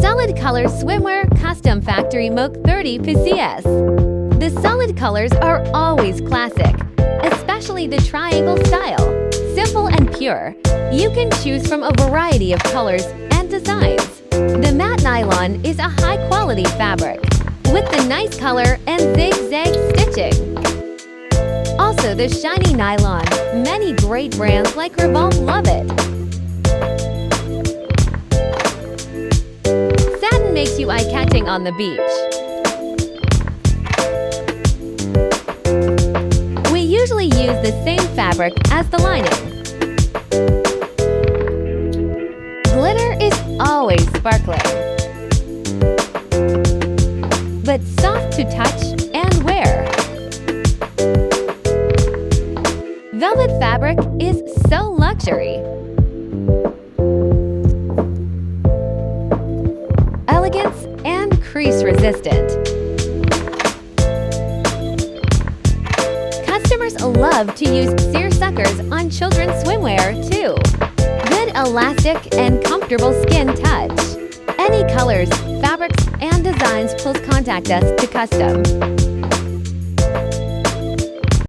Solid Color Swimwear Custom Factory MOQ 30 PCS. The solid colors are always classic, especially the triangle style. Simple and pure, you can choose from a variety of colors and designs. The matte nylon is a high-quality fabric, with the nice color and zigzag stitching. Also the shiny nylon, many great brands like Revolve love it. Satin makes you eye-catching on the beach. We usually use the same fabric as the lining. Glitter is always sparkling, but soft to touch and wear. Velvet fabric is so luxury. Elegance and crease resistant. Customers love to use seersuckers on children's swimwear too. Good elastic and comfortable skin touch. Any colors, fabrics, and designs, please contact us to Custom.